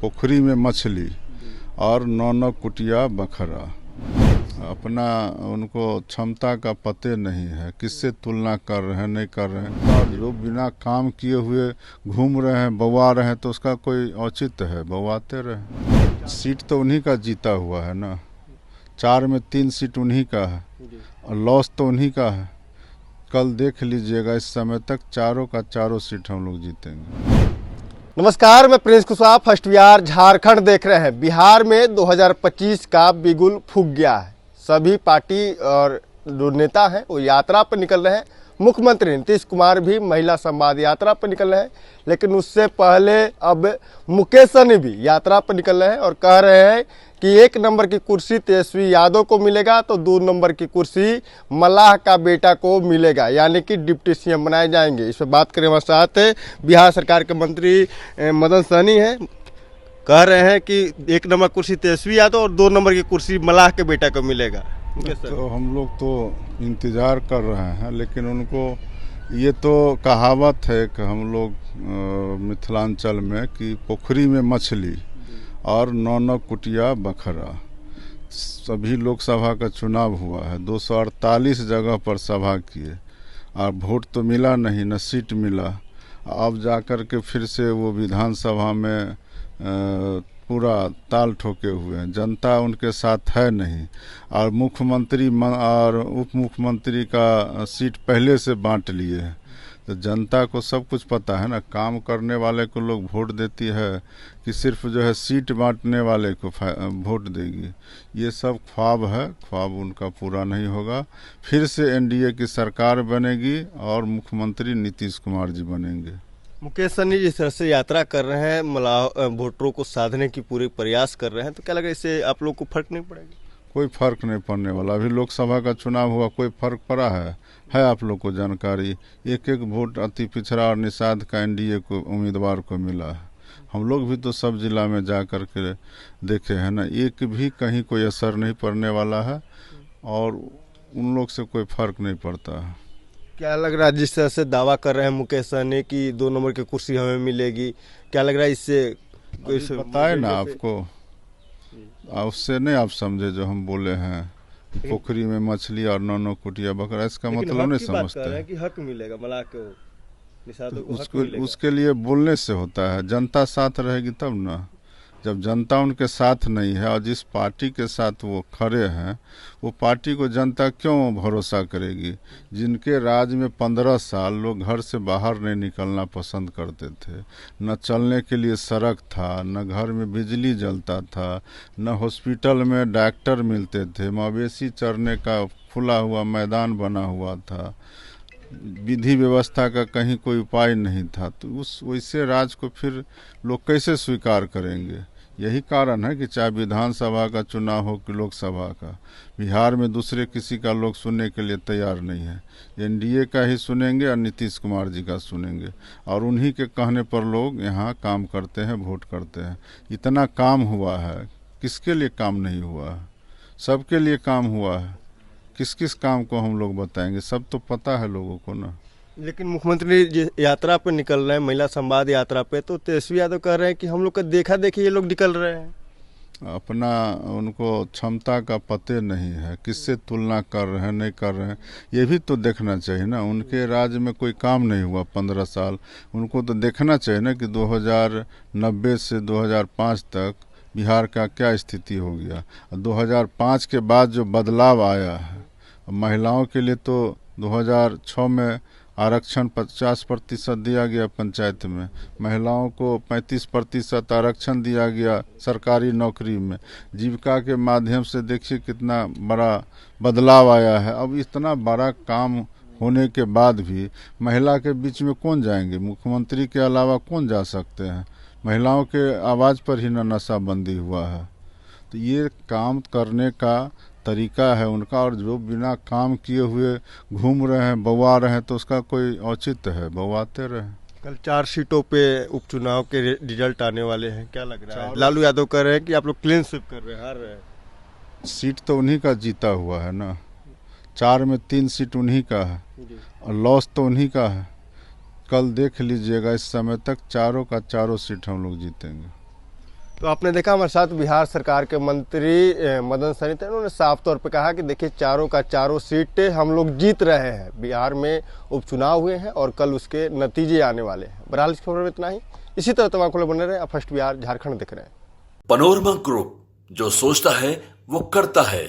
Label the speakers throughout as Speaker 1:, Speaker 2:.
Speaker 1: पोखरी में मछली और 9 कुटिया बकरा। अपना उनको क्षमता का पते नहीं है, किससे तुलना कर रहे हैं नहीं कर रहे हैं। और जो बिना काम किए हुए घूम रहे हैं बौआ रहे हैं तो उसका कोई औचित्य है? बौआते रहे। सीट तो उन्हीं का जीता हुआ है ना, 4 में 3 सीट उन्हीं का है और लॉस तो उन्हीं का है। कल देख लीजिएगा, इस समय तक चारों का चारों सीट हम लोग जीतेंगे।
Speaker 2: नमस्कार, मैं प्रिंस कुशवाहा फर्स्ट बिहार झारखंड देख रहे हैं। बिहार में 2025 का बिगुल फूंक गया है। सभी पार्टी और जो नेता हैं वो यात्रा पर निकल रहे हैं। मुख्यमंत्री नीतीश कुमार भी महिला संवाद यात्रा पर निकल रहे हैं, लेकिन उससे पहले अब मुकेश सहनी भी यात्रा पर निकल रहे हैं और कह रहे हैं कि 1 नंबर की कुर्सी तेजस्वी यादव को मिलेगा तो 2 नंबर की कुर्सी मल्लाह का बेटा को मिलेगा, यानी कि डिप्टी सीएम बनाए जाएंगे। इस पर बात करें हमारे साथ बिहार सरकार के मंत्री मदन सहनी हैं। कह रहे हैं कि 1 नंबर कुर्सी तेजस्वी यादव और 2 नंबर की कुर्सी मल्लाह के बेटा को मिलेगा।
Speaker 1: तो हम लोग तो इंतज़ार कर रहे हैं, लेकिन उनको ये तो कहावत है कि हम लोग मिथिलांचल में कि पोखरी में मछली और 9 कुटिया बकरा। सभी लोकसभा का चुनाव हुआ है, 248 जगह पर सभा किए और वोट तो मिला नहीं, न सीट मिला। अब जाकर के फिर से वो विधानसभा में पूरा ताल ठोके हुए हैं। जनता उनके साथ है नहीं और मुख्यमंत्री और उप मुख्यमंत्री का सीट पहले से बांट लिए हैं। तो जनता को सब कुछ पता है ना, काम करने वाले को लोग वोट देती है कि सिर्फ जो है सीट बांटने वाले को वोट देगी। ये सब ख्वाब है, ख्वाब उनका पूरा नहीं होगा। फिर से एनडीए की सरकार बनेगी और मुख्यमंत्री नीतीश कुमार जी बनेंगे।
Speaker 2: मुकेश सहनी जिस तरह से यात्रा कर रहे हैं, वोटरों को साधने की पूरे प्रयास कर रहे हैं, तो क्या लगा इससे आप लोग को फर्क नहीं पड़ेगा? कोई
Speaker 1: फर्क नहीं पड़ने वाला। अभी लोकसभा का चुनाव हुआ, कोई फर्क पड़ा है आप लोग को जानकारी? एक वोट अति पिछड़ा और निषाद का एनडीए को उम्मीदवार को मिला है। हम लोग भी तो सब जिला में जा कर के देखे हैं ना, एक भी कहीं कोई असर नहीं पड़ने वाला है और उन लोग से कोई फर्क नहीं पड़ता है।
Speaker 2: क्या लग रहा है जिस तरह से दावा कर रहे हैं मुकेश सहनी की 2 नंबर की कुर्सी हमें मिलेगी, क्या लग रहा है इससे कोई
Speaker 1: बताए ना आपको? उससे नहीं आप समझे जो हम बोले हैं पोखरी में मछली और 9 कुटिया बकरा, इसका मतलब नहीं समझते हैं
Speaker 2: कि हक मिलेगा मल्लाह को,
Speaker 1: उसके लिए बोलने से होता है। जनता साथ रहेगी तब ना। जब जनता उनके साथ नहीं है और जिस पार्टी के साथ वो खड़े हैं वो पार्टी को जनता क्यों भरोसा करेगी? जिनके राज में 15 साल लोग घर से बाहर नहीं निकलना पसंद करते थे, न चलने के लिए सड़क था, न घर में बिजली जलता था, न हॉस्पिटल में डॉक्टर मिलते थे, मवेशी चरने का खुला हुआ मैदान बना हुआ था, विधि व्यवस्था का कहीं कोई उपाय नहीं था, तो उस वैसे राज को फिर लोग कैसे स्वीकार करेंगे? यही कारण है कि चाहे विधानसभा का चुनाव हो कि लोकसभा का, बिहार में दूसरे किसी का लोग सुनने के लिए तैयार नहीं है। एनडीए का ही सुनेंगे और नीतीश कुमार जी का सुनेंगे और उन्हीं के कहने पर लोग यहाँ काम करते हैं, वोट करते हैं। इतना काम हुआ है, किसके लिए काम नहीं हुआ है? सबके लिए काम हुआ है। किस किस काम को हम लोग बताएंगे? सब तो पता है लोगों को ना।
Speaker 2: लेकिन मुख्यमंत्री यात्रा पे निकल रहे हैं, महिला संवाद यात्रा पे, तो तेजस्वी यादव कह रहे हैं कि हम लोग का देखा देखी ये लोग निकल रहे हैं।
Speaker 1: अपना उनको क्षमता का पते नहीं है, किससे तुलना कर रहे हैं नहीं कर रहे हैं। ये भी तो देखना चाहिए ना। उनके राज्य में कोई काम नहीं हुआ 15 साल, उनको तो देखना चाहिए ना कि 2090 से 2005 तक बिहार का क्या स्थिति हो गया। 2005 के बाद जो बदलाव आया है महिलाओं के लिए, तो 2006 में आरक्षण 50% दिया गया पंचायत में, महिलाओं को 35% आरक्षण दिया गया सरकारी नौकरी में। जीविका के माध्यम से देखिए कितना बड़ा बदलाव आया है। अब इतना बड़ा काम होने के बाद भी महिला के बीच में कौन जाएंगे? मुख्यमंत्री के अलावा कौन जा सकते हैं? महिलाओं के आवाज़ पर ही नशाबंदी हुआ है। तो ये काम करने का तरीका है उनका, और जो बिना काम किए हुए घूम रहे हैं बौआ रहे हैं तो उसका कोई औचित्य है? बौआते रहे।
Speaker 2: कल 4 सीटों पे उपचुनाव के रिजल्ट आने वाले हैं, क्या लग रहा है? लालू यादव कह रहे हैं कि आप लोग क्लीन स्वीप कर रहे हैं, हार रहे हैं।
Speaker 1: सीट तो उन्हीं का जीता हुआ है ना, 4 में 3 सीट उन्हीं का है और लॉस तो उन्हीं का है। कल देख लीजिएगा, इस समय तक चारों का चारों सीट हम लोग जीतेंगे।
Speaker 2: तो आपने देखा हमारे साथ बिहार सरकार के मंत्री मदन सनी थे। उन्होंने साफ तौर पे कहा कि देखिए चारों का चारों सीट हम लोग जीत रहे हैं। बिहार में उपचुनाव हुए हैं और कल उसके नतीजे आने वाले हैं। बहरहाल इस खबर में इतना ही। इसी तरह तमाम खबरें बने रहे। फर्स्ट बिहार झारखंड देख रहे हैं।
Speaker 3: पैनोरमा ग्रुप, जो सोचता है वो करता है।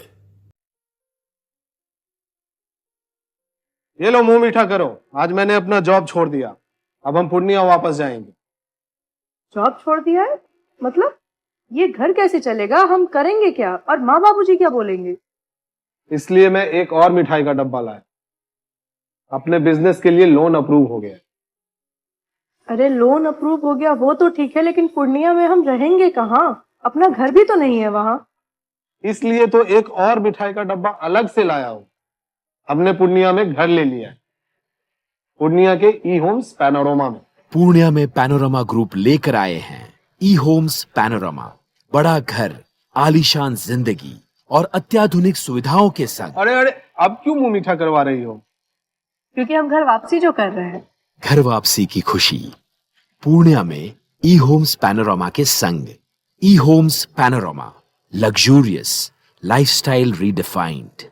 Speaker 4: ये लो मुंह मीठा करो, आज मैंने अपना जॉब छोड़ दिया। अब हम पूर्णिया वापस जाएंगे।
Speaker 5: जॉब छोड़ दिया है? मतलब ये घर कैसे चलेगा? हम करेंगे क्या? और माँ बाबूजी क्या बोलेंगे?
Speaker 4: इसलिए मैं एक और मिठाई का डब्बा लाया। अपने बिजनेस के लिए लोन अप्रूव हो गया।
Speaker 5: अरे लोन अप्रूव हो गया वो तो ठीक है, लेकिन पूर्णिया में हम रहेंगे कहाँ? अपना घर भी तो नहीं है वहाँ।
Speaker 4: इसलिए तो एक और मिठाई का डब्बा अलग से लाया हूं। हमने पूर्णिया में घर ले लिया है, पूर्णिया के ई होम्स पैनोरमा में।
Speaker 6: पूर्णिया में पैनोरमा ग्रुप लेकर आए हैं ई होम्स पैनोरमा। बड़ा घर, आलीशान जिंदगी और अत्याधुनिक सुविधाओं के संग।
Speaker 4: अरे अब क्यों मुंह मीठा करवा रही हो?
Speaker 5: क्योंकि हम घर वापसी जो कर रहे हैं।
Speaker 6: घर वापसी की खुशी पूर्णिया में ई होम्स पैनोरमा के संग। ई homes panorama, luxurious lifestyle redefined.